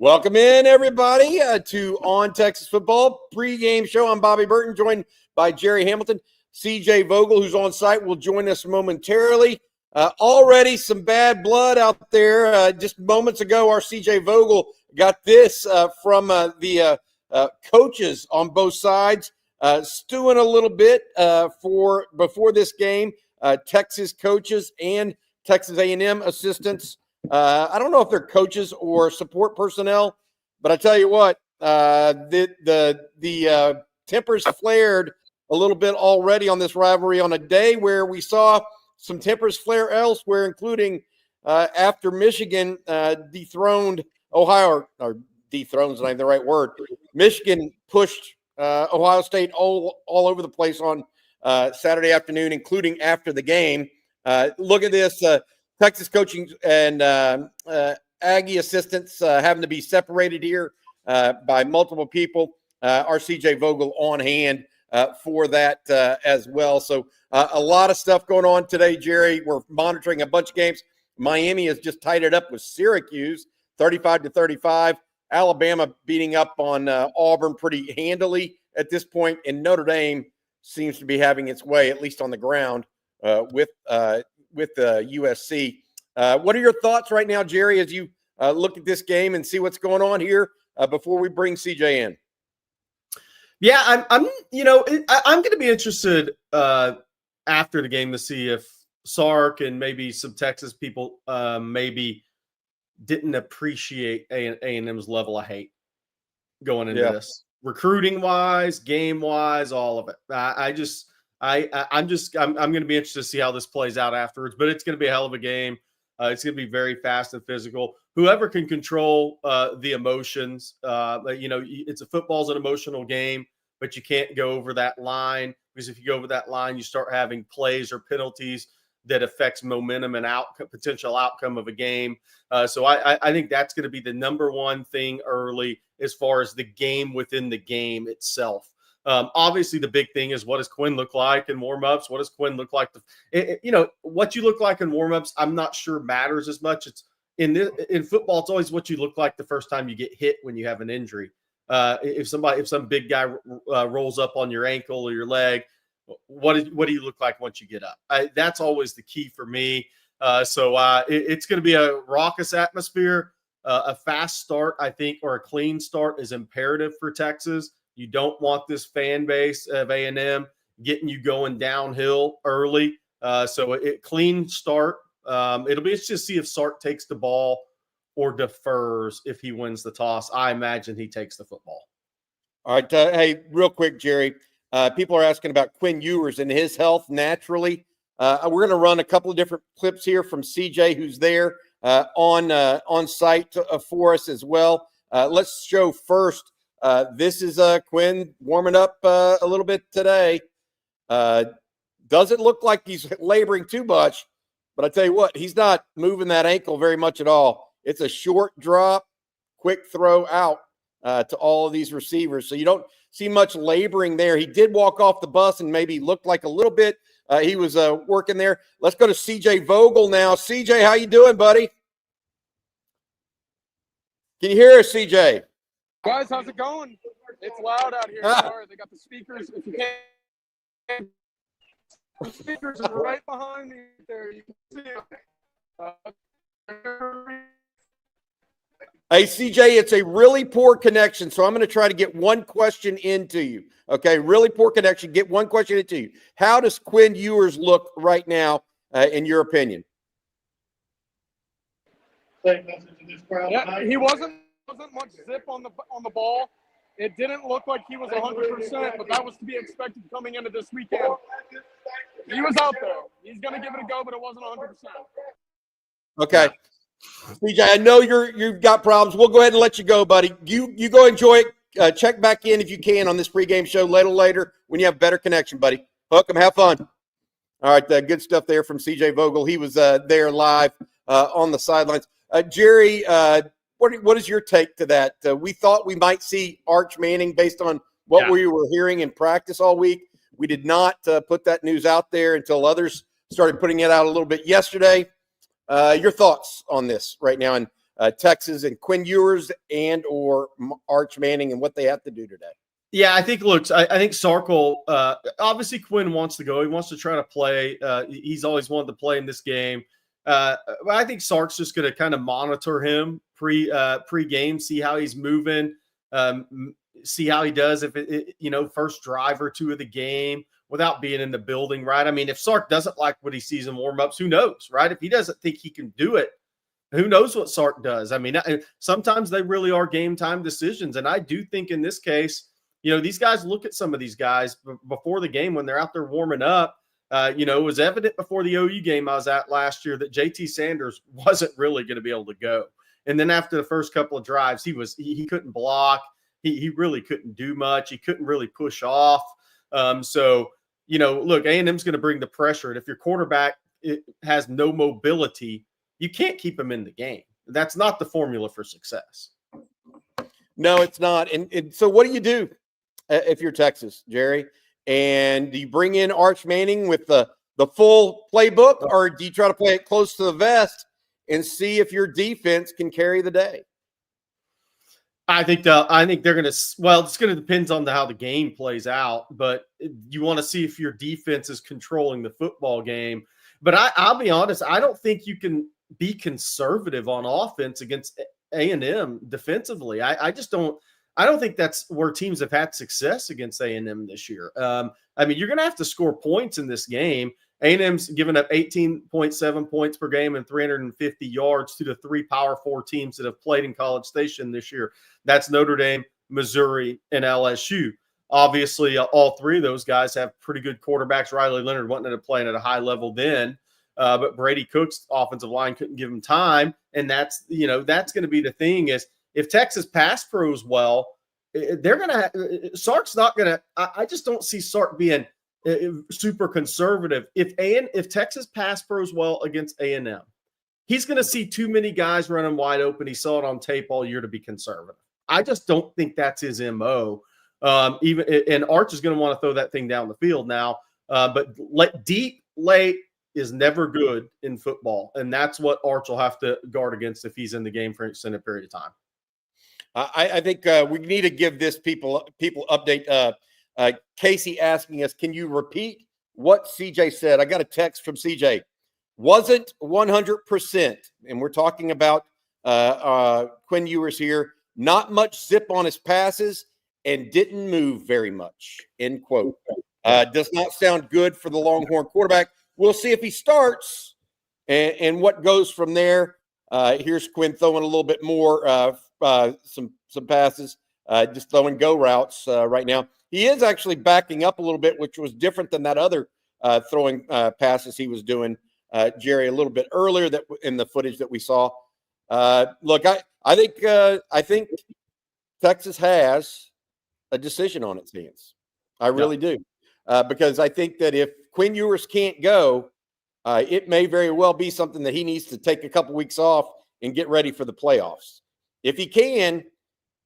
Welcome in, everybody, to On Texas Football pregame show. I'm Bobby Burton, joined by Gerry Hamilton. CJ Vogel, who's on site, will join us momentarily. Already some bad blood out there. Just moments ago, our CJ Vogel got this from the coaches on both sides, stewing a little bit before this game. Texas coaches and Texas A&M assistants. I don't know if they're coaches or support personnel, but I tell you what, the tempers flared a little bit already on this rivalry on a day where we saw some tempers flare elsewhere, including after Michigan dethroned Ohio, or dethroned is not even the right word. Michigan pushed Ohio State all over the place on Saturday afternoon, including after the game. Look at this. Texas coaching and Aggie assistants having to be separated here by multiple people. Our CJ Vogel on hand for that as well. So a lot of stuff going on today, Gerry. We're monitoring a bunch of games. Miami has just tied it up with Syracuse, 35-35. Alabama beating up on Auburn pretty handily at this point, and Notre Dame seems to be having its way, at least on the ground, with USC. What are your thoughts right now, Gerry, as you look at this game and see what's going on here before we bring CJ in? Yeah, I'm going to be interested after the game to see if Sark and maybe some Texas people maybe didn't appreciate A&M's level of hate going into this, recruiting wise, game wise, all of it. I'm going to be interested to see how this plays out afterwards, but it's going to be a hell of a game. It's going to be very fast and physical. Whoever can control the emotions, football's an emotional game, but you can't go over that line, because if you go over that line, you start having plays or penalties that affects momentum and potential outcome of a game. So I think that's going to be the number one thing early as far as the game within the game itself. Obviously, the big thing is, what does Quinn look like in warmups? What does Quinn look like? What you look like in warmups, I'm not sure matters as much. It's in football, it's always what you look like the first time you get hit when you have an injury. If some big guy rolls up on your ankle or your leg, what do you look like once you get up? That's always the key for me. So it's going to be a raucous atmosphere. A fast start, I think, or a clean start is imperative for Texas. You don't want this fan base of A&M getting you going downhill early. So clean start. It'll be interesting to see if Sark takes the ball or defers if he wins the toss. I imagine he takes the football. All right. Hey, real quick, Gerry. People are asking about Quinn Ewers and his health naturally. We're going to run a couple of different clips here from CJ, who's there on site for us as well. Let's show first. This is Quinn warming up a little bit today. Doesn't look like he's laboring too much, but I tell you what, he's not moving that ankle very much at all. It's a short drop, quick throw out to all of these receivers. So you don't see much laboring there. He did walk off the bus and maybe looked like a little bit he was working there. Let's go to CJ Vogel now. CJ, how you doing, buddy? Can you hear us, CJ? Guys, how's it going? It's loud out here. Sorry, they got the speakers. If you can't, the speakers are right behind me there. You can see them. Hey, CJ, it's a really poor connection, so I'm going to try to get one question into you. Okay, really poor connection. Get one question into you. How does Quinn Ewers look right now, in your opinion? Yeah, he wasn't much zip on the ball. It didn't look like he was 100%, but that was to be expected coming into this weekend. He was out there. He's going to give it a go, but it wasn't 100%. Okay. CJ, I know you've got problems. We'll go ahead and let you go, buddy. You go enjoy it. Check back in if you can on this pregame show later when you have better connection, buddy. Hook 'em, have fun. All right, good stuff there from CJ Vogel. He was there live on the sidelines. Gerry, what is your take to that? We thought we might see Arch Manning based on what we were hearing in practice all week. We did not put that news out there until others started putting it out a little bit yesterday. Your thoughts on this right now, and Texas and Quinn Ewers and or Arch Manning and what they have to do today? Yeah, I think, look, I think Sarkle, obviously Quinn wants to go. He wants to try to play. He's always wanted to play in this game. But I think Sark's just going to kind of monitor him pre-game, see how he's moving, see how he does if first drive or two of the game without being in the building, right? I mean, if Sark doesn't like what he sees in warm-ups, who knows, right? If he doesn't think he can do it, who knows what Sark does? I mean, sometimes they really are game time decisions. And I do think in this case, these guys look at some of these guys before the game when they're out there warming up. It was evident before the OU game I was at last year that JT Sanders wasn't really going to be able to go. And then after the first couple of drives, he couldn't block. He really couldn't do much. He couldn't really push off. Look, A&M's going to bring the pressure. And if your quarterback has no mobility, you can't keep him in the game. That's not the formula for success. No, it's not. And so what do you do if you're Texas, Jerry? And do you bring in Arch Manning with the full playbook, or do you try to play it close to the vest and see if your defense can carry the day? I think they're going to – well, it's going to depend on how the game plays out, but you want to see if your defense is controlling the football game. But I'll be honest, I don't think you can be conservative on offense against A&M defensively. I don't think that's where teams have had success against A&M this year. You're going to have to score points in this game. A&M's given up 18.7 points per game and 350 yards to the three Power 4 teams that have played in College Station this year. That's Notre Dame, Missouri, and LSU. Obviously, all three of those guys have pretty good quarterbacks. Riley Leonard wasn't playing at a high level then, but Brady Cook's offensive line couldn't give him time. And that's going to be the thing is if Texas pass pros well, Sark's not going to – I just don't see Sark being super conservative. If Texas pass pros well against A&M, he's going to see too many guys running wide open. He saw it on tape all year to be conservative. I just don't think that's his MO. And Arch is going to want to throw that thing down the field now. But deep late is never good in football, and that's what Arch will have to guard against if he's in the game for an extended period of time. I think we need to give this people update. Casey asking us, can you repeat what CJ said? I got a text from CJ. Wasn't 100%, and we're talking about Quinn Ewers here. Not much zip on his passes and didn't move very much, end quote. Does not sound good for the Longhorn quarterback. We'll see if he starts and what goes from there. Here's Quinn throwing a little bit more, some passes, just throwing go routes right now. He is actually backing up a little bit, which was different than that other throwing passes he was doing, Jerry, a little bit earlier that in the footage that we saw. Look, I think Texas has a decision on its hands. I really do. Because I think that if Quinn Ewers can't go, it may very well be something that he needs to take a couple weeks off and get ready for the playoffs. If he can,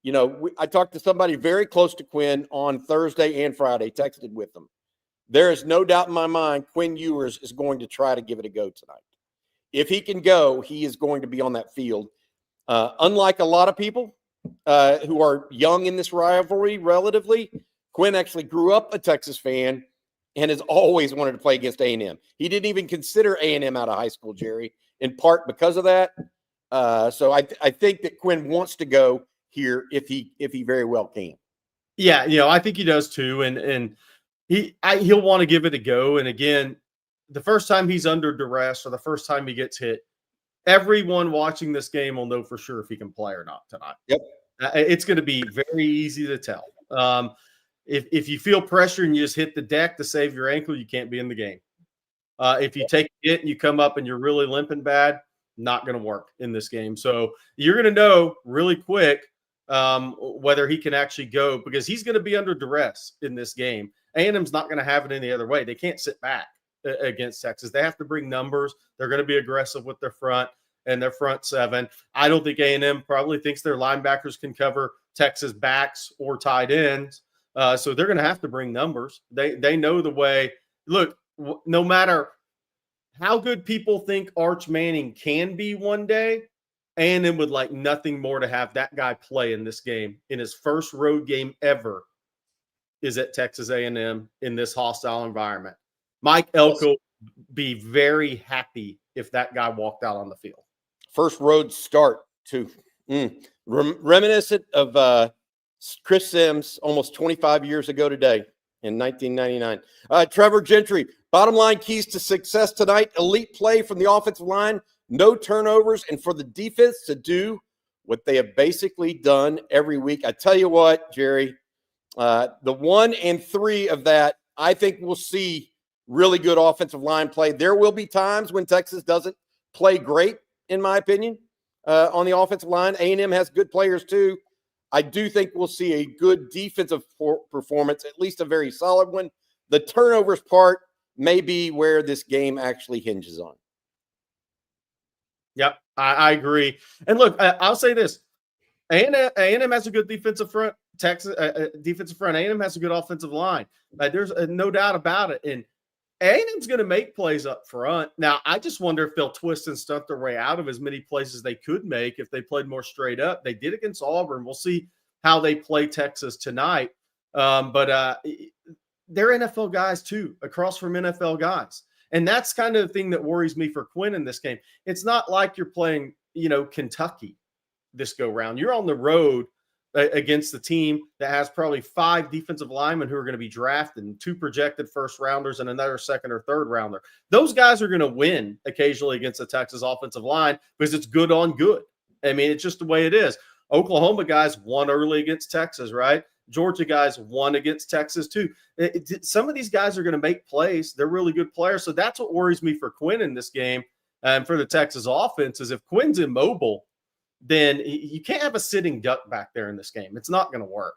I talked to somebody very close to Quinn on Thursday and Friday, texted with him. There is no doubt in my mind Quinn Ewers is going to try to give it a go tonight. If he can go, he is going to be on that field. Unlike a lot of people who are young in this rivalry relatively, Quinn actually grew up a Texas fan and has always wanted to play against A&M. He didn't even consider A&M out of high school, Jerry, in part because of that. So I think that Quinn wants to go here if he very well can. Yeah, I think he does too, and he'll want to give it a go. And again, the first time he's under duress or the first time he gets hit, everyone watching this game will know for sure if he can play or not tonight. Yep, it's going to be very easy to tell. If you feel pressure and you just hit the deck to save your ankle, you can't be in the game. If you take a hit and you come up and you're really limping bad, not going to work in this game. So you're going to know really quick whether he can actually go, because he's going to be under duress in this game. A&M's not going to have it any other way. They can't sit back against Texas. They have to bring numbers. They're going to be aggressive with their front and their front seven. I don't think A&M probably thinks their linebackers can cover Texas backs or tight ends. So they're going to have to bring numbers. They know the way. Look, no matter how good people think Arch Manning can be one day, A&M would like nothing more to have that guy play in this game. In his first road game ever is at Texas A&M in this hostile environment. Mike Elko would be very happy if that guy walked out on the field. First road start, too. Reminiscent of Chris Sims almost 25 years ago today in 1999. Trevor Gentry, bottom line keys to success tonight: elite play from the offensive line, no turnovers, and for the defense to do what they have basically done every week. I tell you what, Jerry, the 1 and 3 of that, I think we'll see really good offensive line play. There will be times when Texas doesn't play great, in my opinion, on the offensive line. A&M has good players too. I do think we'll see a good defensive performance, at least a very solid one. The turnovers part may be where this game actually hinges on. Yep, I agree. And look, I'll say this. A&M has a good defensive front. Texas defensive front. A&M has a good offensive line. There's no doubt about it. And A&M's going to make plays up front. Now, I just wonder if they'll twist and stunt their way out of as many plays as they could make if they played more straight up. They did against Auburn. We'll see how they play Texas tonight. But they're NFL guys too, across from NFL guys. And that's kind of the thing that worries me for Quinn in this game. It's not like you're playing, Kentucky this go round. You're on the road against the team that has probably 5 defensive linemen who are going to be drafted and 2 projected first rounders and another second or third rounder. Those guys are going to win occasionally against the Texas offensive line because it's good on good. I mean, it's just the way it is. Oklahoma guys won early against Texas, right? Georgia guys won against Texas too. Some of these guys are going to make plays. They're really good players. So that's what worries me for Quinn in this game. And for the Texas offense is if Quinn's immobile, then you can't have a sitting duck back there in this game. It's not going to work.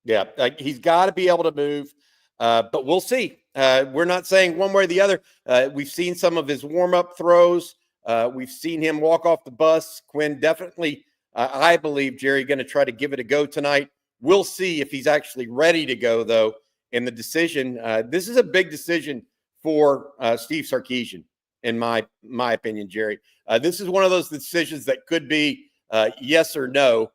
Yeah, he's got to be able to move, but we'll see. We're not saying one way or the other. We've seen some of his warm-up throws. We've seen him walk off the bus. Quinn definitely, I believe, Jerry, going to try to give it a go tonight. We'll see if he's actually ready to go, though, in the decision. This is a big decision for Steve Sarkisian, in my opinion, Jerry. This is one of those decisions that could be yes or no,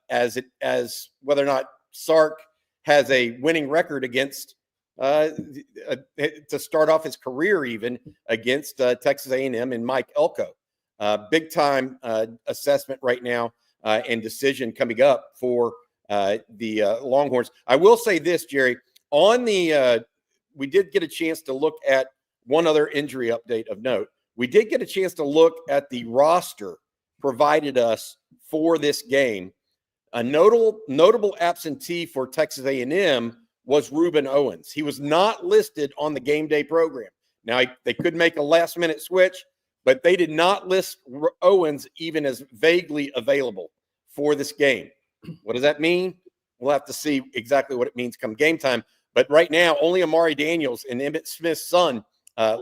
as whether or not Sark has a winning record against to start off his career, even against Texas A&M and Mike Elko. Big time assessment right now and decision coming up for the Longhorns. I will say this, Jerry, on the we did get a chance to look at one other injury update of note. We did get a chance to look at the roster provided us for this game. A notable absentee for Texas A&M was Reuben Owens. He was not listed on the game day program. Now, they could make a last-minute switch, but they did not list Owens even as vaguely available for this game. What does that mean? We'll have to see exactly what it means come game time. But right now, only Amari Daniels and Emmitt Smith's son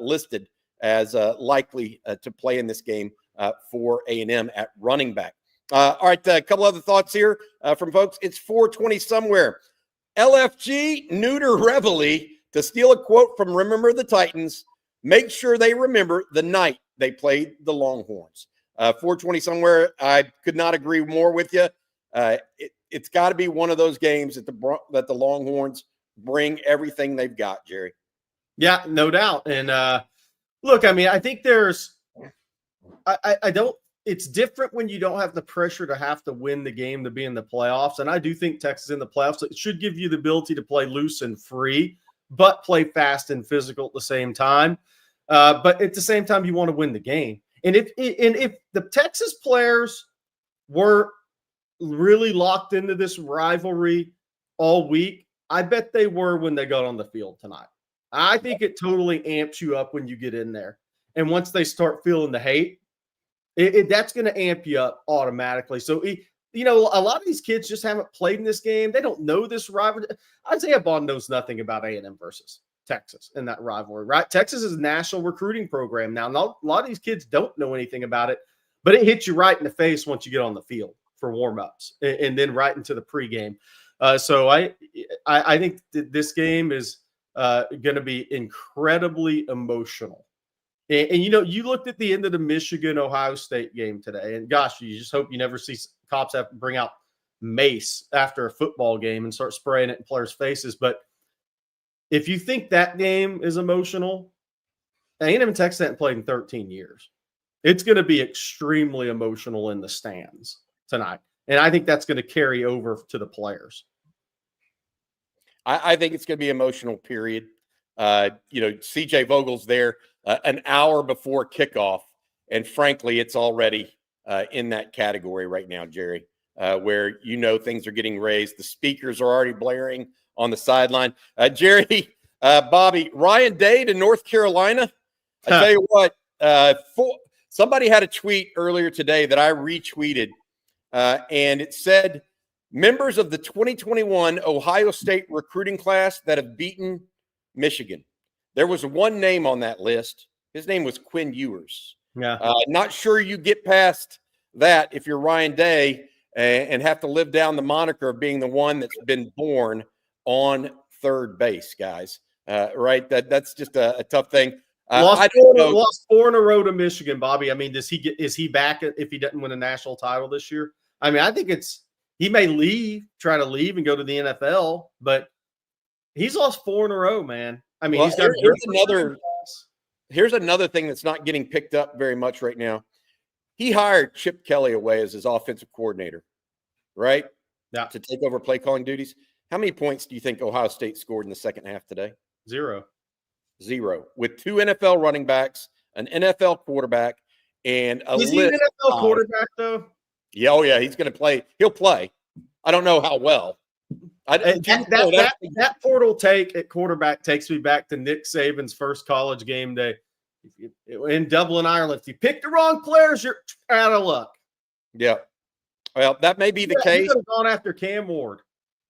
listed as likely to play in this game for A&M at running back. All right, a couple other thoughts here from folks. It's 4:20 somewhere. LFG neuter reveille, to steal a quote from Remember the Titans, make sure they remember the night they played the Longhorns. 4:20 somewhere. I could not agree more with you. It's got to be one of those games that the Longhorns bring everything they've got, Jerry. Yeah, no doubt. And look, I mean, I think it's different when you don't have the pressure to have to win the game to be in the playoffs. And I do think Texas in the playoffs, it should give you the ability to play loose and free, but play fast and physical at the same time. But at the same time, you want to win the game. And if the Texas players were really locked into this rivalry all week, I bet they were when they got on the field tonight. I think it totally amps you up when you get in there. And once they start feeling the hate, that's going to amp you up automatically. So, a lot of these kids just haven't played in this game. They don't know this rivalry. Isaiah Bond knows nothing about A&M versus Texas in that rivalry, right? Texas is a national recruiting program now. A lot of these kids don't know anything about it, but it hits you right in the face once you get on the field for warm-ups and then right into the pregame. So I think that this game is going to be incredibly emotional And you looked at the end of the Michigan-Ohio State game today, and gosh, you just hope you never see cops have to bring out mace after a football game and start spraying it in players' faces. But if you think that game is emotional, A&M and Texas haven't played in 13 years. It's going to be extremely emotional in the stands tonight. And I think that's going to carry over to the players. I think it's going to be emotional, period. CJ Vogel's there an hour before kickoff. And frankly, it's already in that category right now, Jerry, where things are getting raised. The speakers are already blaring on the sideline. Jerry, Bobby, Ryan Day to North Carolina. I tell you what, somebody had a tweet earlier today that I retweeted, and it said, members of the 2021 Ohio State recruiting class that have beaten Michigan. There was one name on that list. His name was Quinn Ewers. Yeah. Not sure you get past that if you're Ryan Day and have to live down the moniker of being the one that's been born on third base, guys. Right? That's just a tough thing. Lost 4 in a row to Michigan, Bobby. I mean, is he back if he doesn't win a national title this year? I mean, I think he may try to leave and go to the NFL, but he's lost 4 in a row, man. I mean, here's another thing that's not getting picked up very much right now. He hired Chip Kelly away as his offensive coordinator, right? Yeah. To take over play calling duties. How many points do you think Ohio State scored in the second half today? 0. With 2 NFL running backs, an NFL quarterback, and Is he an NFL quarterback, though? Yeah, oh yeah, he's going to play. He'll play. I don't know how well. That portal take at quarterback takes me back to Nick Saban's first college game day in Dublin, Ireland. If you pick the wrong players, you're out of luck. Yeah. Well, that may be the case. He could have gone after Cam Ward.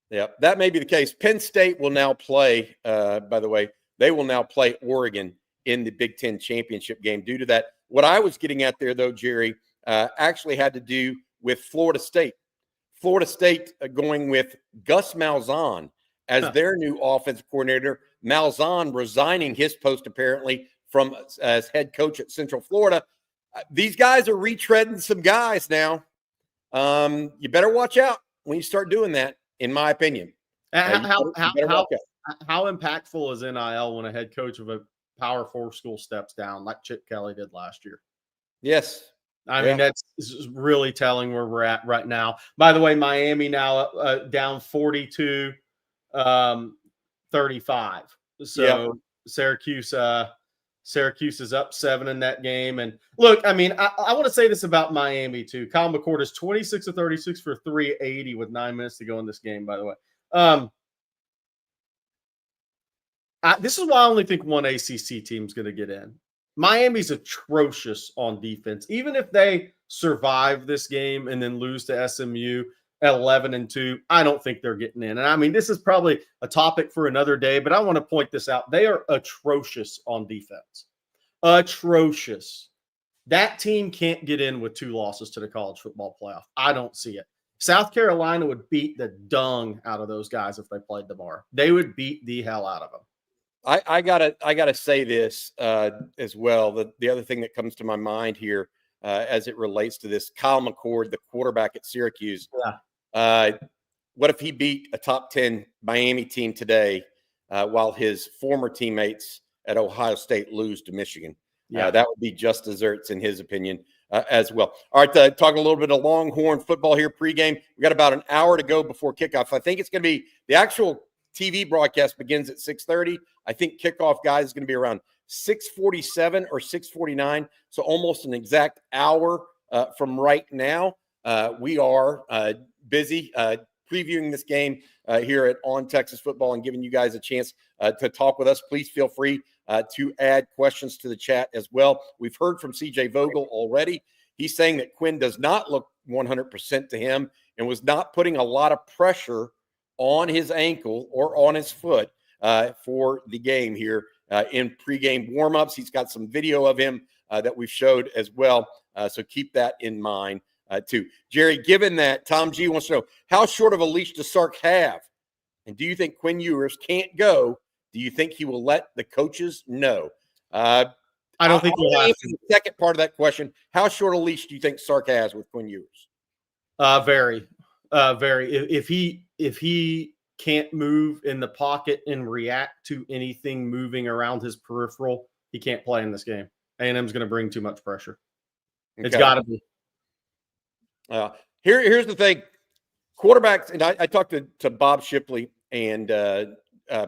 Yeah, that may be the case. Penn State will now play, by the way, they will now play Oregon in the Big Ten championship game due to that. What I was getting at there, though, Jerry, actually had to do with Florida State. Florida State going with Gus Malzahn as their new offensive coordinator. Malzahn resigning his post, apparently, from as head coach at Central Florida. These guys are retreading some guys now. You better watch out when you start doing that, in my opinion. How impactful is NIL when a head coach of a Power 4 school steps down like Chip Kelly did last year? Yes. I mean, that's really telling where we're at right now. By the way, Miami now down 42-35. So Syracuse is up 7 in that game. And look, I mean, I want to say this about Miami too. Kyle McCord is 26 of 36 for 380 with 9 minutes to go in this game, by the way. This is why I only think one ACC team is going to get in. Miami's atrocious on defense. Even if they survive this game and then lose to SMU at 11-2, I don't think they're getting in. And I mean, this is probably a topic for another day, but I want to point this out. They are atrocious on defense. Atrocious. That team can't get in with 2 losses to the college football playoff. I don't see it. South Carolina would beat the dung out of those guys if they played tomorrow. They would beat the hell out of them. I gotta say this as well. The other thing that comes to my mind here as it relates to this, Kyle McCord, the quarterback at Syracuse. Yeah. What if he beat a top 10 Miami team today while his former teammates at Ohio State lose to Michigan? Yeah, that would be just desserts in his opinion as well. All right, talk a little bit of Longhorn football here pregame. We got about an hour to go before kickoff. I think it's going to be the actual TV broadcast begins at 6:30. I think kickoff, guys, is going to be around 6:47 or 6:49, so almost an exact hour from right now. We are busy previewing this game here at On Texas Football and giving you guys a chance to talk with us. Please feel free to add questions to the chat as well. We've heard from CJ Vogel already. He's saying that Quinn does not look 100% to him and was not putting a lot of pressure on his ankle or on his foot for the game here in pregame warmups. He's got some video of him that we've showed as well. So keep that in mind too. Jerry, given that, Tom G wants to know, how short of a leash does Sark have? And do you think Quinn Ewers can't go? Do you think he will let the coaches know? I don't think we'll have the second part of that question. How short a leash do you think Sark has with Quinn Ewers? Very. If he can't move in the pocket and react to anything moving around his peripheral, he can't play in this game. A&M's going to bring too much pressure. Okay. It's got to be. Here's the thing. Quarterbacks, and I talked to Bob Shipley and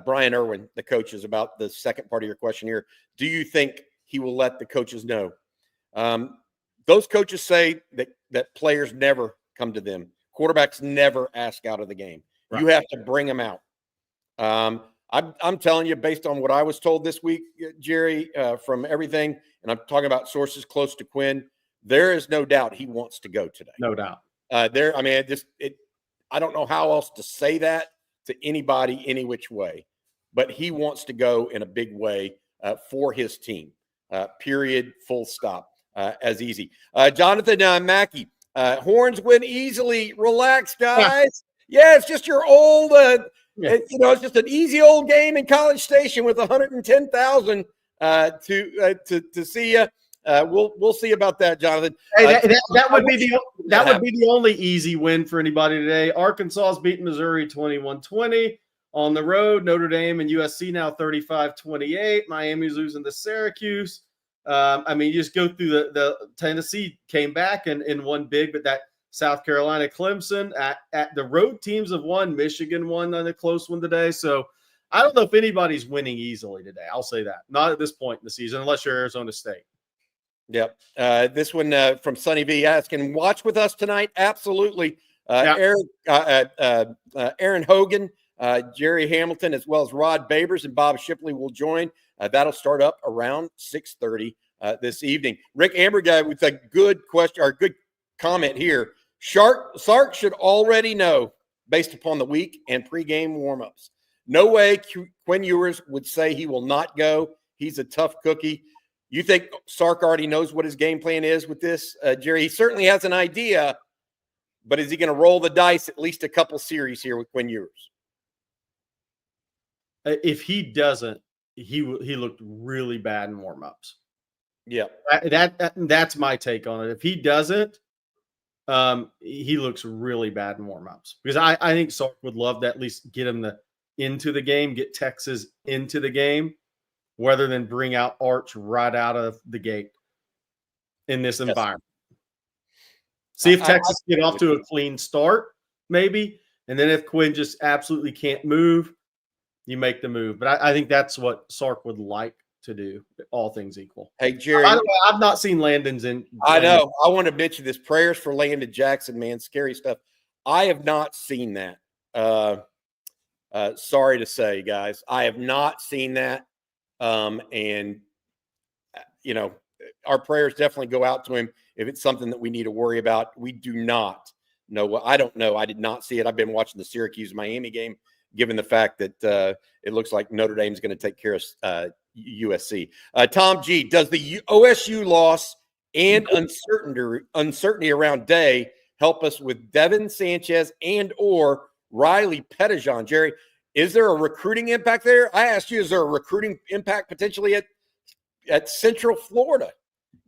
Brian Irwin, the coaches, about the second part of your question here. Do you think he will let the coaches know? Those coaches say that players never come to them. Quarterbacks never ask out of the game. Right. You have to bring them out. I'm telling you, based on what I was told this week, Jerry, from everything, and I'm talking about sources close to Quinn, there is no doubt he wants to go today. No doubt. I don't know how else to say that to anybody, any which way, but he wants to go in a big way for his team. Period. Full stop. As easy. Jonathan Mackey. Horns win easily. Relax, guys. Yeah, it's just your old, it's just an easy old game in College Station with 110,000 to see you. We'll see about that, Jonathan. Hey, that would be the only easy win for anybody today. Arkansas is beating Missouri 21-20 on the road. Notre Dame and USC now 35-28. Miami's losing to Syracuse. You just go through the Tennessee came back and won big, but that South Carolina, Clemson at the road teams have won. Michigan won on a close one today. So I don't know if anybody's winning easily today. I'll say that. Not at this point in the season, unless you're Arizona State. Yep. This one from Sonny V asking, watch with us tonight? Absolutely. Aaron Hogan, Gerry Hamilton, as well as Rod Babers and Bob Shipley will join. That'll start up around 6:30 this evening. Rick Amberguy with a good question or good comment here. Sark should already know based upon the week and pregame warmups. No way Quinn Ewers would say he will not go. He's a tough cookie. You think Sark already knows what his game plan is with this, Jerry? He certainly has an idea, but is he going to roll the dice at least a couple series here with Quinn Ewers? If he doesn't, he looked really bad in warmups. Yeah, that's my take on it. If he doesn't, he looks really bad in warmups because I think Sark would love to at least get him into the game, get Texas into the game, rather than bring out Arch right out of the gate in this environment. See if Texas get off to a clean start, maybe, and then if Quinn just absolutely can't move, you make the move. But I think that's what Sark would like to do, all things equal. Hey, Jerry. By the way, I've not seen Landon's in. I know. I want to mention this. Prayers for Landon Jackson, man. Scary stuff. I have not seen that. Sorry to say, guys. I have not seen that. And, our prayers definitely go out to him if it's something that we need to worry about. We do not know. I don't know. I did not see it. I've been watching the Syracuse-Miami game, given the fact that it looks like Notre Dame is going to take care of USC. Tom G, does the OSU loss and uncertainty around Day help us with Devin Sanchez and or Riley Pettijohn? Jerry, is there a recruiting impact there? I asked you, is there a recruiting impact potentially at Central Florida,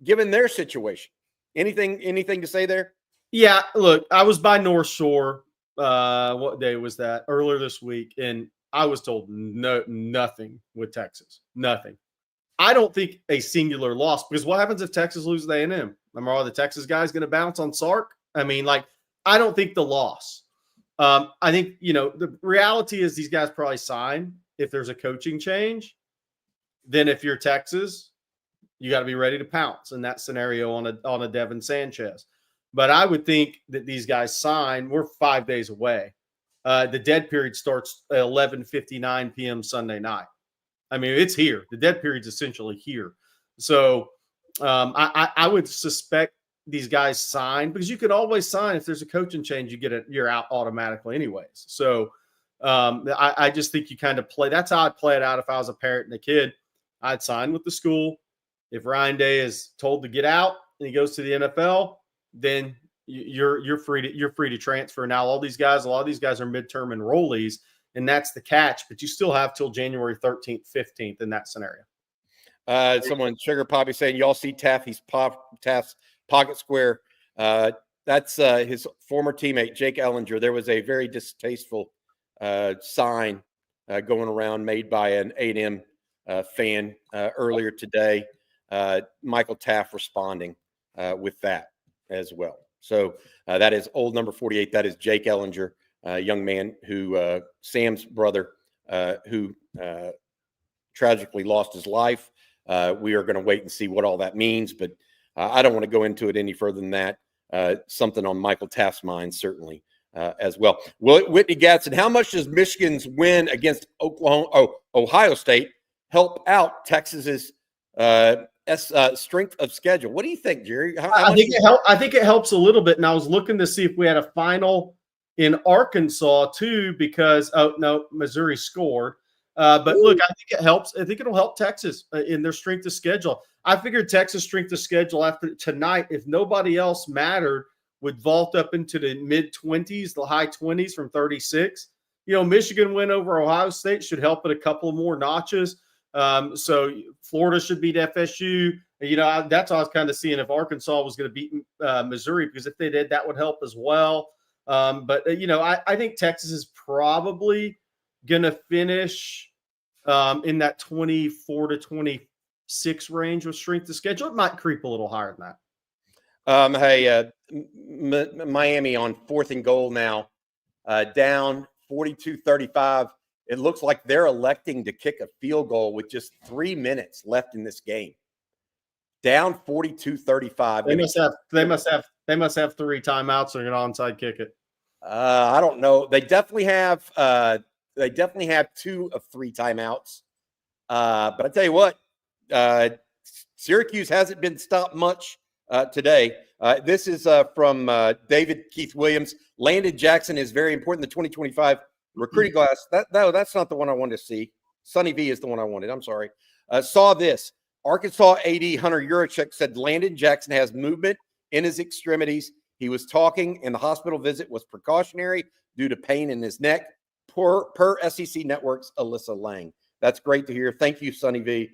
given their situation? Anything to say there? Yeah, look, I was by North Shore. What day was that? Earlier this week, and I was told nothing with Texas. Nothing. I don't think a singular loss, because what happens if Texas loses A&M? Remember, are the Texas guys going to bounce on Sark? I don't think the loss. I think, the reality is these guys probably sign if there's a coaching change. Then if you're Texas, you got to be ready to pounce in that scenario on a Devin Sanchez. But I would think that these guys sign. We're 5 days away. The dead period starts at 11:59 p.m. Sunday night. It's here. The dead period's essentially here. So I would suspect these guys sign, because you could always sign if there's a coaching change. You're out automatically anyways. So I just think you kind of play. That's how I'd play it out if I was a parent and a kid. I'd sign with the school. If Ryan Day is told to get out and he goes to the NFL, then you're free to transfer. Now, a lot of these guys are midterm enrollees, and that's the catch. But you still have till January 13th, 15th in that scenario. Someone, Sugar Poppy, saying, y'all see Taft's pocket square. That's his former teammate, Jake Ellinger. There was a very distasteful sign going around made by an A&M fan earlier today. Michael Taft responding with that as well. So that is old number 48. That is Jake Ellinger, young man who Sam's brother, who tragically lost his life. We are going to wait and see what all that means, but I don't want to go into it any further than that. Something on Michael Taft's mind, certainly, as well. Whitney Gadsden, how much does Michigan's win against Ohio State help out Texas's strength of schedule? What do you think, Jerry? I think it helps a little bit. And I was looking to see if we had a final in Arkansas too, because Missouri scored. But look, I think it helps. I think it'll help Texas in their strength of schedule. I figured Texas strength of schedule after tonight, if nobody else mattered, would vault up into the mid-20s, the high 20s from 36. Michigan win over Ohio State should help it a couple more notches. So Florida should beat FSU. That's what I was kind of seeing if Arkansas was going to beat Missouri, because if they did, that would help as well. But I think Texas is probably going to finish in that 24 to 26 range with strength of schedule. It might creep a little higher than that. Hey, Miami on 4th and goal now, down 42-35. It looks like they're electing to kick a field goal with just 3 minutes left in this game. Down 42-35. They must have 3 timeouts. They're going to onside kick it. I don't know. They definitely have 2 of 3 timeouts. But I tell you what, Syracuse hasn't been stopped much today. This is from David Keith Williams. Landon Jackson is very important. The 2025 recruiting class. That's not the one I wanted to see. Sonny V is the one I wanted. I'm sorry. Saw this. Arkansas AD Hunter Yurachek said Landon Jackson has movement in his extremities. He was talking, and the hospital visit was precautionary due to pain in his neck. Per SEC Network's Alyssa Lang. That's great to hear. Thank you, Sonny V,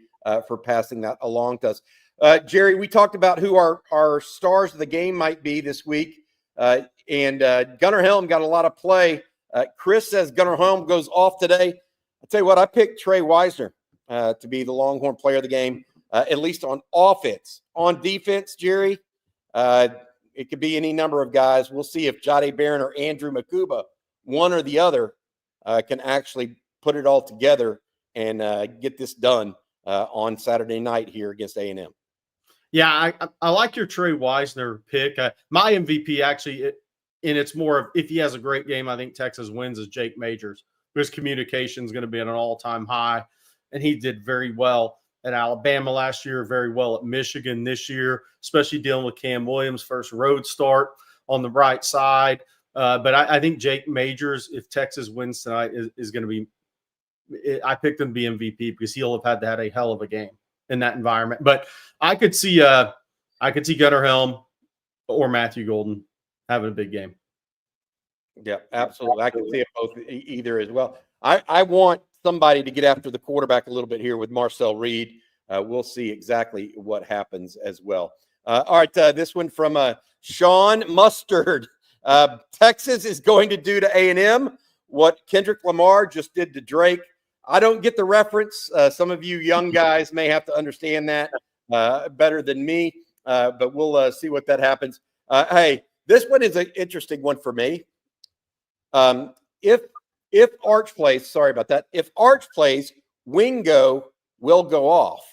for passing that along to us. Jerry, we talked about who our stars of the game might be this week, and Gunnar Helm got a lot of play. Chris says Gunnar Helm goes off today. I'll tell you what, I picked Trey Wisner to be the Longhorn player of the game, at least on offense. On defense, Jerry, it could be any number of guys. We'll see if Jade Barron or Andrew Makuba, one or the other, can actually put it all together and get this done on Saturday night here against A&M. Yeah, I like your Trey Wisner pick. My MVP actually, and it's more of if he has a great game, I think Texas wins, is Jake Majors. His communication is going to be at an all-time high, and he did very well at Alabama last year, very well at Michigan this year, especially dealing with Cam Williams' first road start on the right side. But I think Jake Majors, if Texas wins tonight, is going to be – I picked him to be MVP because he'll have had a hell of a game in that environment. But I could see Gunnar Helm or Matthew Golden having a big game. Yeah, absolutely. I can see it both either as well. I want somebody to get after the quarterback a little bit here with Marcel Reed. We'll see exactly what happens as well. All right, this one from Sean Mustard. Texas is going to do to A&M what Kendrick Lamar just did to Drake. I don't get the reference. Some of you young guys may have to understand that better than me, but we'll see what that happens. Hey, this one is an interesting one for me. If Arch plays, sorry about that. If Arch plays, Wingo will go off.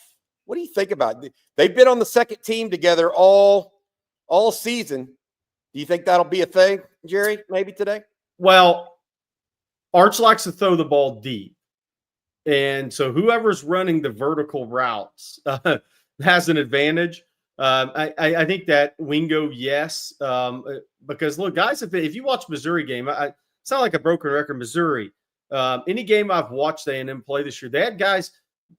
What do you think about it? They've been on the second team together all season. Do you think that'll be a thing, Jerry, maybe today? Well, Arch likes to throw the ball deep. And so whoever's running the vertical routes has an advantage. I think that Wingo, yes. Because, look, guys, if you watch Missouri game, it's not like a broken record, Missouri. Any game I've watched A&M play this year, they had guys,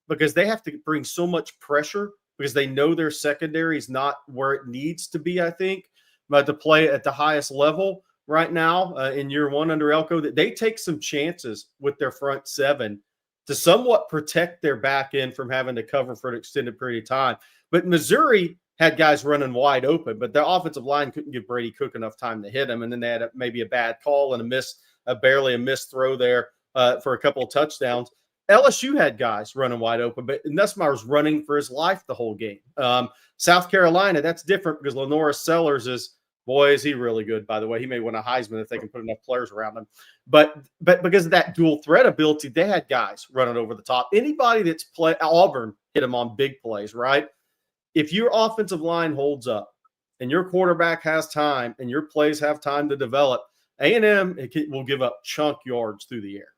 because they have to bring so much pressure because they know their secondary is not where it needs to be, I think, but to play at the highest level right now in year one under Elko, that they take some chances with their front seven to somewhat protect their back end from having to cover for an extended period of time. But Missouri had guys running wide open, but their offensive line couldn't give Brady Cook enough time to hit him. And then they had maybe a bad call and barely a missed throw there for a couple of touchdowns. LSU had guys running wide open, but Nussmeier was running for his life the whole game. South Carolina, that's different because Lenora Sellers is, boy, is he really good, by the way. He may win a Heisman if they can put enough players around him. But because of that dual threat ability, they had guys running over the top. Anybody that's played, Auburn hit him on big plays, right? If your offensive line holds up and your quarterback has time and your plays have time to develop, A&M will give up chunk yards through the air.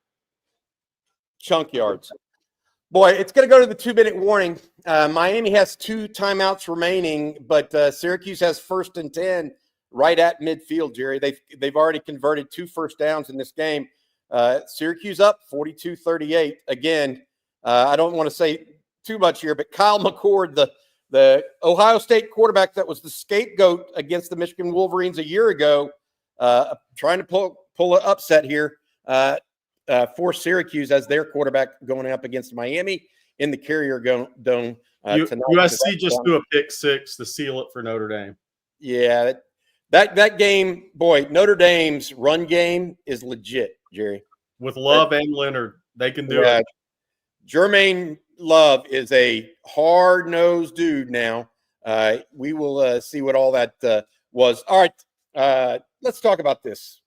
Chunk yards. Boy, it's going to go to the 2-minute warning. Miami has 2 timeouts remaining, but Syracuse has 1st and 10 right at midfield, Jerry. They've already converted 2 first downs in this game. Syracuse up 42-38. Again, I don't want to say too much here, but Kyle McCord, the Ohio State quarterback that was the scapegoat against the Michigan Wolverines a year ago, trying to pull an upset here for Syracuse as their quarterback going up against Miami in the Carrier Dome tonight. USC just threw a pick 6 to seal it for Notre Dame. Yeah, that game, boy, Notre Dame's run game is legit, Jerry. With Love and Leonard, they can do it. Jermaine Love is a hard-nosed dude now. We will see what all that was. All right, let's talk about this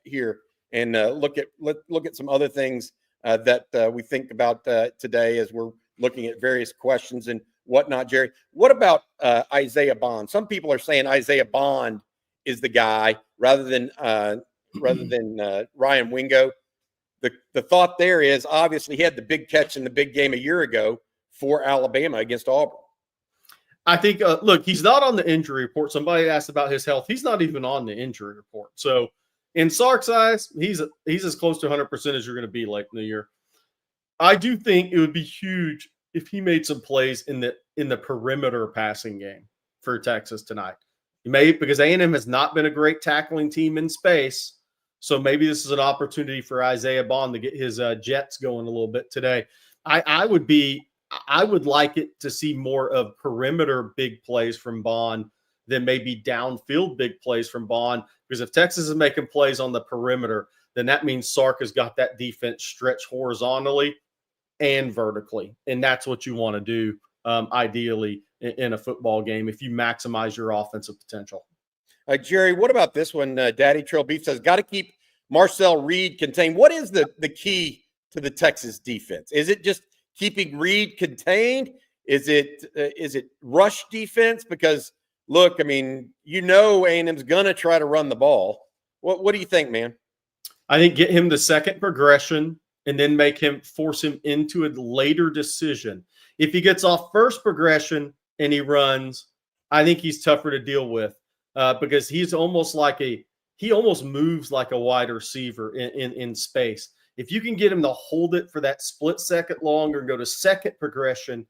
here and look at some other things that we think about today as we're looking at various questions and whatnot. Jerry, what about Isaiah Bond? Some people are saying Isaiah Bond is the guy rather than Ryan Wingo. The thought there is obviously he had the big catch in the big game a year ago for Alabama against Auburn. I think, look, he's not on the injury report. Somebody asked about his health. He's not even on the injury report. So in Sark's eyes, he's as close to 100% as you're going to be late in the year. I do think it would be huge if he made some plays in the perimeter passing game for Texas tonight. He may, because A&M has not been a great tackling team in space. So maybe this is an opportunity for Isaiah Bond to get his Jets going a little bit today. I would like it to see more of perimeter big plays from Bond than maybe downfield big plays from Bond. Because if Texas is making plays on the perimeter, then that means Sark has got that defense stretched horizontally and vertically. And that's what you want to do, ideally, in a football game if you maximize your offensive potential. Jerry, what about this one? Daddy Trail Beef says, got to keep Marcel Reed contained. What is the key to the Texas defense? Is it just keeping Reed contained? Is it rush defense? Because, look, I mean, A&M's going to try to run the ball. What do you think, man? I think get him the second progression and then force him into a later decision. If he gets off first progression and he runs, I think he's tougher to deal with. Because he almost moves like a wide receiver in space. If you can get him to hold it for that split second longer and go to second progression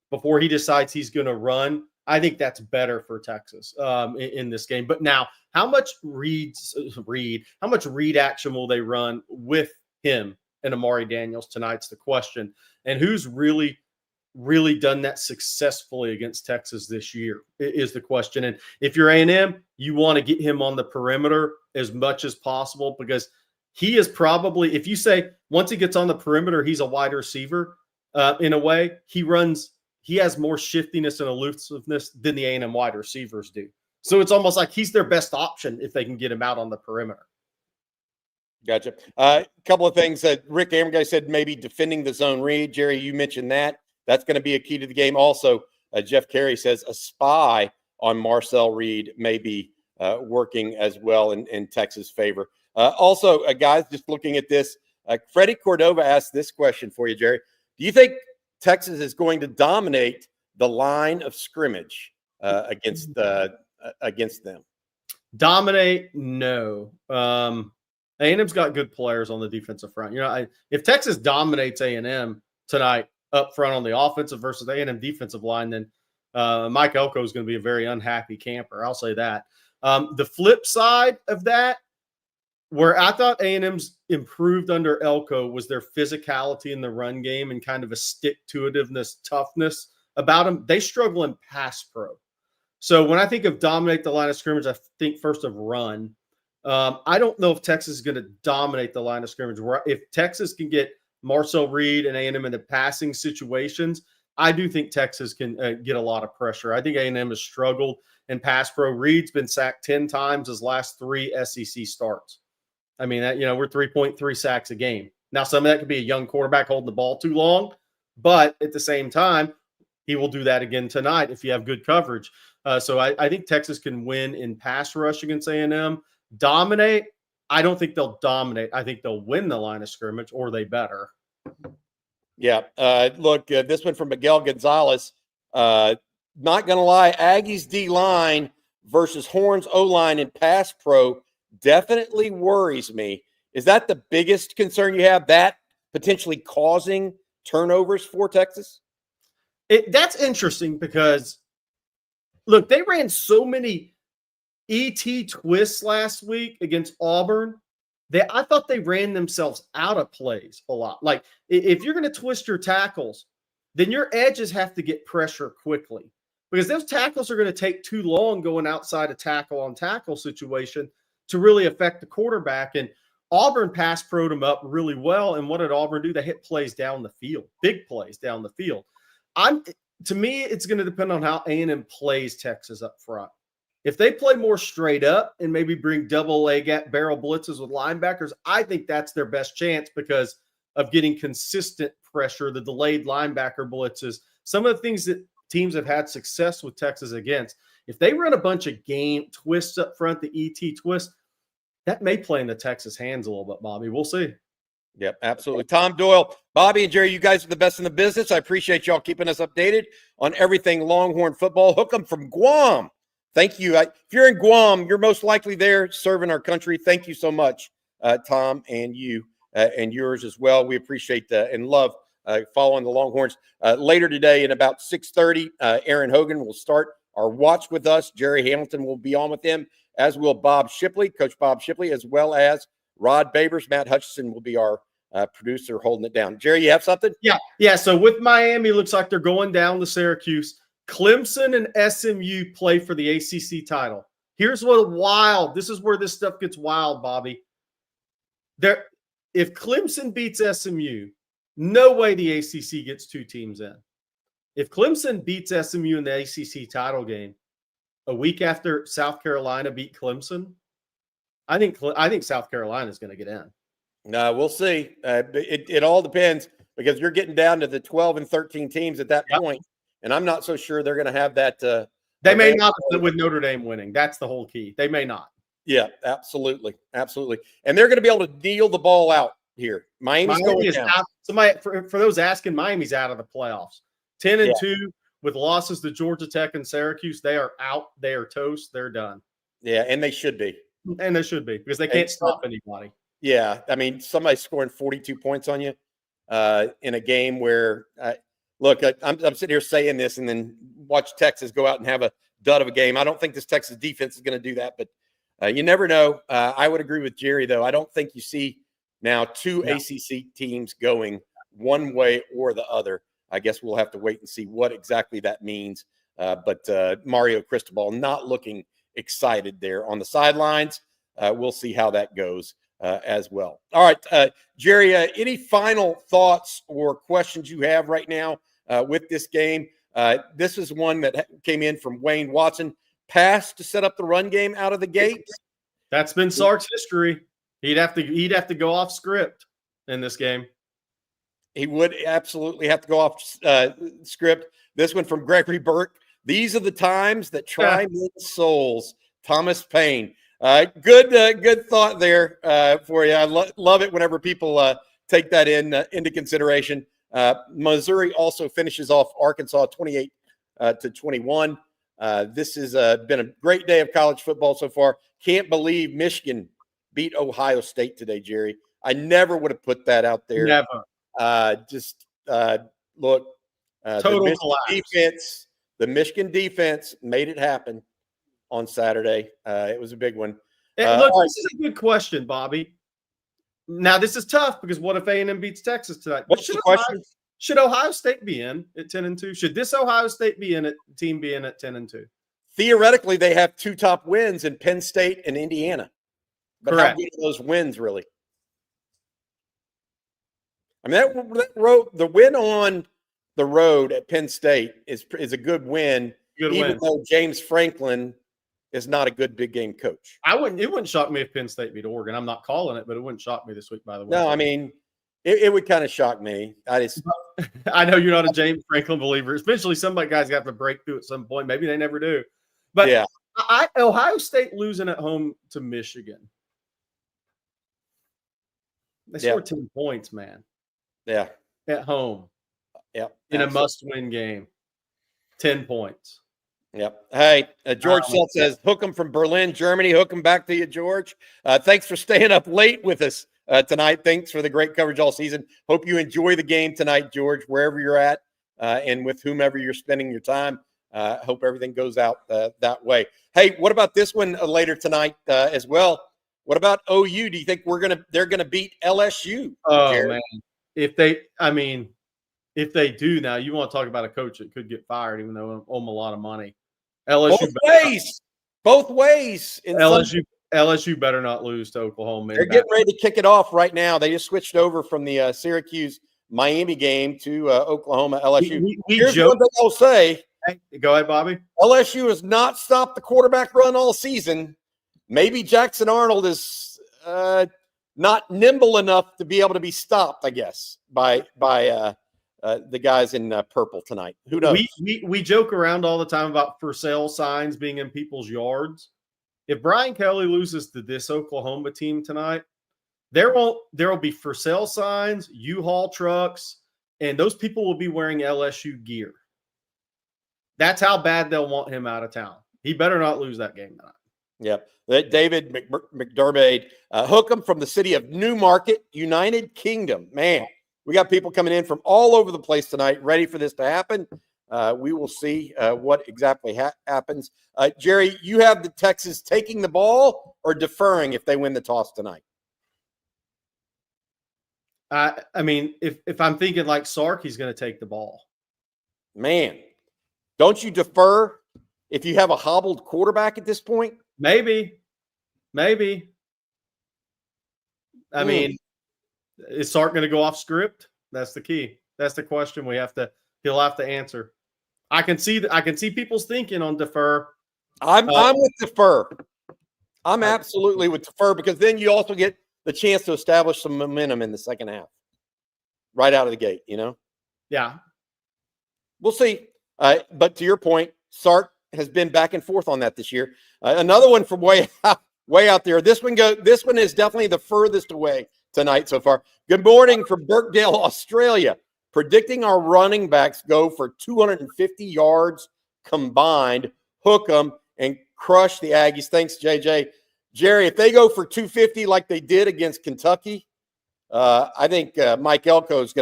before he decides he's going to run, I think that's better for Texas in this game. But now, how much Reed action will they run with him and Amari Daniels tonight's the question. And who's really done that successfully against Texas this year is the question. And if you're A&M, you want to get him on the perimeter as much as possible because he is probably, if you say once he gets on the perimeter, he's a wide receiver in a way, he has more shiftiness and elusiveness than the A&M wide receivers do. So it's almost like he's their best option if they can get him out on the perimeter. Gotcha. A couple of things that Rick Ammerguy said, maybe defending the zone read. Jerry, you mentioned that. That's going to be a key to the game. Also, Jeff Carey says a spy on Marcel Reed may be working as well in Texas' favor. Also, guys, just looking at this, Freddie Cordova asked this question for you, Jerry. Do you think Texas is going to dominate the line of scrimmage against them? Dominate? No. A&M's got good players on the defensive front. If Texas dominates A&M tonight, up front on the offensive versus A&M defensive line, then Mike Elko is going to be a very unhappy camper. I'll say that. The flip side of that, where I thought A&M's improved under Elko was their physicality in the run game and kind of a stick-to-itiveness, toughness about them. They struggle in pass pro. So when I think of dominate the line of scrimmage, I think first of run. I don't know if Texas is going to dominate the line of scrimmage. If Texas can get Marcel Reed and A&M into passing situations, I do think Texas can get a lot of pressure. I think A&M has struggled in pass pro. Reed's been sacked 10 times his last 3 SEC starts. I mean, we're 3.3 sacks a game. Now, some of that could be a young quarterback holding the ball too long, but at the same time, he will do that again tonight if you have good coverage. So I think Texas can win in pass rush against A&M. Dominate, I don't think they'll dominate. I think they'll win the line of scrimmage, or they better. Yeah. Look, this one from Miguel Gonzalez. Not going to lie, Aggies D-line versus Horns O-line in pass pro definitely worries me. Is that the biggest concern you have, that potentially causing turnovers for Texas? That's interesting because, look, they ran so many ET twists last week against Auburn. I thought they ran themselves out of plays a lot. Like, if you're going to twist your tackles, then your edges have to get pressure quickly because those tackles are going to take too long going outside a tackle-on-tackle situation to really affect the quarterback. And Auburn pass pro'd them up really well. And what did Auburn do? They hit plays down the field, big plays down the field. To me, it's going to depend on how A&M plays Texas up front. If they play more straight up and maybe bring double A gap barrel blitzes with linebackers, I think that's their best chance because of getting consistent pressure, the delayed linebacker blitzes, some of the things that teams have had success with Texas against. If they run a bunch of game twists up front, the ET twist, that may play in the Texas hands a little bit, Bobby. We'll see. Yep, absolutely. Tom Doyle, Bobby, and Jerry, you guys are the best in the business. I appreciate y'all keeping us updated on everything Longhorn football. Hook 'em from Guam. Thank you. If you're in Guam, you're most likely there serving our country. Thank you so much, Tom, and you and yours as well. We appreciate and love following the Longhorns. Later today at about 6:30, Aaron Hogan will start our watch with us. Gerry Hamilton will be on with him, as will Bob Shipley, Coach Bob Shipley, as well as Rod Babers. Matt Hutchison will be our producer holding it down. Jerry, you have something? Yeah. So with Miami, looks like they're going down to Syracuse. Clemson and SMU play for the ACC title. Here's what wild. This is where this stuff gets wild, Bobby. If Clemson beats SMU, no way the ACC gets 2 teams in. If Clemson beats SMU in the ACC title game a week after South Carolina beat Clemson, I think South Carolina is going to get in. No, we'll see. It all depends because you're getting down to the 12 and 13 teams at that point. And I'm not so sure they're going to have that. They may not with Notre Dame winning. That's the whole key. They may not. Yeah, absolutely. Absolutely. And they're going to be able to deal the ball out here. Miami is out. Somebody, for those asking, Miami's out of the playoffs. 10-2 with losses to Georgia Tech and Syracuse. They are out. They are toast. They're done. Yeah, and they should be. And they should be because they can't stop anybody. Yeah, I mean, somebody scoring 42 points on you in a game where look, I'm sitting here saying this and then watch Texas go out and have a dud of a game. I don't think this Texas defense is going to do that, but you never know. I would agree with Jerry, though. I don't think you see now 2 ACC teams going one way or the other. I guess we'll have to wait and see what exactly that means. But Mario Cristobal not looking excited there on the sidelines. We'll see how that goes as well. All right, Jerry, any final thoughts or questions you have right now with this game? This is one that came in from Wayne Watson. Pass to set up the run game out of the gate. That's been Sark's history. He'd have to go off script in this game. He would absolutely have to go off script. This one from Gregory Burke. These are the times that try men's souls. Thomas Payne. Good thought there for you. I love it whenever people take that into consideration. Missouri also finishes off Arkansas 28-21. This has been a great day of college football so far. Can't believe Michigan beat Ohio State today, Jerry. I never would have put that out there. Never. Look, total collapse. The Michigan defense made it happen on Saturday. It was a big one. Look, this is a good question, Bobby. Now, this is tough because what if A&M beats Texas tonight? What's the question? Should Ohio State be in at 10-2? Should this Ohio State team be in at 10-2? Theoretically, they have 2 top wins in Penn State and Indiana. But Correct. how good are those wins, really? I mean, the win on the road at Penn State is a good win, even though James Franklin is not a good big game coach. It wouldn't shock me if Penn State beat Oregon. I'm not calling it, but it wouldn't shock me this week, by the way. No, I mean, it would kind of shock me. I know you're not a James Franklin believer. Eventually, somebody guys got to break through at some point. Maybe they never do. But yeah, Ohio State losing at home to Michigan. They scored 10 points, man. Yeah. At home. Yep. In a must-win game. 10 points. Yep. Hey, George Selt says, hook 'em from Berlin, Germany. Hook 'em back to you, George. Thanks for staying up late with us tonight. Thanks for the great coverage all season. Hope you enjoy the game tonight, George, wherever you're at and with whomever you're spending your time. Hope everything goes out that way. Hey, what about this one later tonight as well? What about OU? Do you think they're gonna beat LSU? Oh, Jared? man. If they do now, you want to talk about a coach that could get fired, even though owe them a lot of money. LSU both ways. LSU better not lose to Oklahoma. They're getting ready to kick it off right now. They just switched over from the Syracuse-Miami game to Oklahoma LSU. Here's what they'll say. Hey, go ahead, Bobby. LSU has not stopped the quarterback run all season. Maybe Jackson Arnold is not nimble enough to be able to be stopped, I guess, by the guys in purple tonight. Who knows? We joke around all the time about for sale signs being in people's yards. If Brian Kelly loses to this Oklahoma team tonight, there will be for sale signs, U-Haul trucks, and those people will be wearing LSU gear. That's how bad they'll want him out of town. He better not lose that game tonight. Yep. David McDermott, hook 'em from the city of Newmarket, United Kingdom. Man, we got people coming in from all over the place tonight, ready for this to happen. We will see what exactly happens. Jerry, you have the Texas taking the ball or deferring if they win the toss tonight? I mean, if I'm thinking like Sark, he's going to take the ball. Man, don't you defer if you have a hobbled quarterback at this point? Maybe. I mean, is Sark going to go off script? That's the key. That's the question he'll have to answer. I can see people's thinking on defer. I'm with defer. I'm absolutely with defer because then you also get the chance to establish some momentum in the second half right out of the gate, you know? Yeah. We'll see. But to your point, Sark has been back and forth on that this year. Another one from way out there. This one is definitely the furthest away tonight so far. Good morning from Birkdale, Australia. Predicting our running backs go for 250 yards combined. Hook them and crush the Aggies. Thanks, JJ. Jerry, if they go for 250 like they did against Kentucky, I think Mike Elko's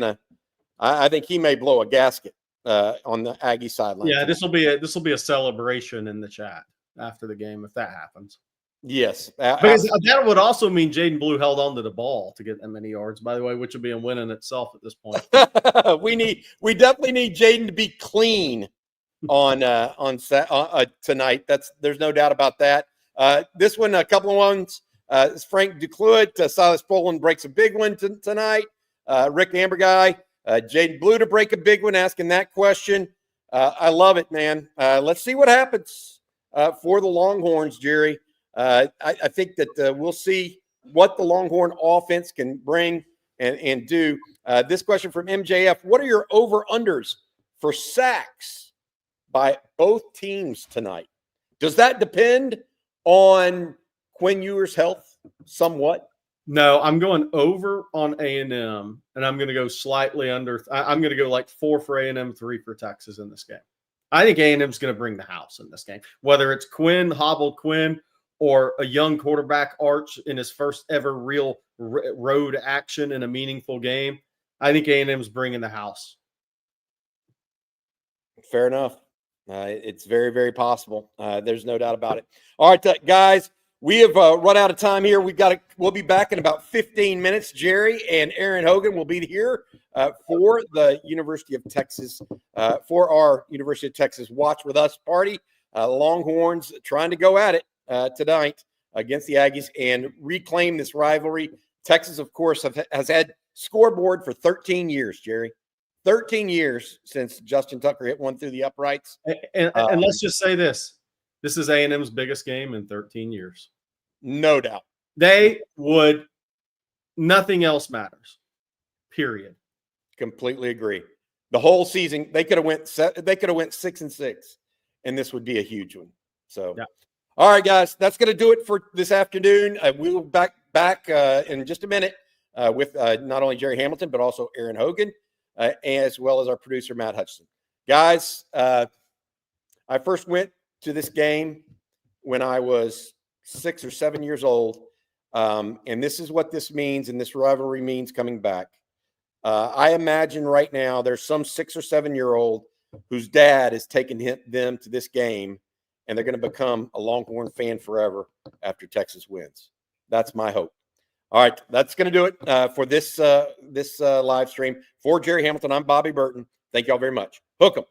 I think he may blow a gasket on the Aggie sideline. Yeah, this will be a celebration in the chat after the game if that happens. Yes. Because that would also mean Jaden Blue held on to the ball to get that many yards, by the way, which would be a win in itself at this point. we definitely need Jaden to be clean on tonight. There's no doubt about that. This one, a couple of ones. Frank Ducluit, Silas Poland breaks a big one tonight. Rick Amber guy, Jaden Blue to break a big one, asking that question. I love it, man. Let's see what happens for the Longhorns, Jerry. I think that we'll see what the Longhorn offense can bring and do. This question from MJF, what are your over-unders for sacks by both teams tonight? Does that depend on Quinn Ewers' health somewhat? No, I'm going over on A&M, and I'm going to go slightly under. I'm going to go like 4 for A&M, 3 for Texas in this game. I think A&M's going to bring the house in this game, whether it's hobbled Quinn, or a young quarterback Arch in his first ever real road action in a meaningful game. I think A&M's bringing the house. Fair enough. It's very, very possible. There's no doubt about it. All right, guys, we have run out of time here. We'll be back in about 15 minutes. Jerry and Aaron Hogan will be here for the University of Texas, for our University of Texas Watch With Us party. Longhorns trying to go at it tonight against the Aggies and reclaim this rivalry. Texas, of course, has had scoreboard for 13 years, Jerry. 13 years since Justin Tucker hit one through the uprights. And let's just say this. This is A&M's biggest game in 13 years. No doubt. Nothing else matters, period. Completely agree. The whole season, they could have went 6-6, and this would be a huge one. So, yeah. All right, guys, that's going to do it for this afternoon. We will be back in just a minute with not only Gerry Hamilton, but also Aaron Hogan, as well as our producer, Matt Hutchinson. Guys, I first went to this game when I was 6 or 7 years old, and this is what this means, and this rivalry means coming back. I imagine right now there's some 6 or 7 year old whose dad is taking them to this game, and they're going to become a Longhorn fan forever after Texas wins. That's my hope. All right, that's going to do it for this live stream. For Gerry Hamilton, I'm Bobby Burton. Thank you all very much. Hook 'em.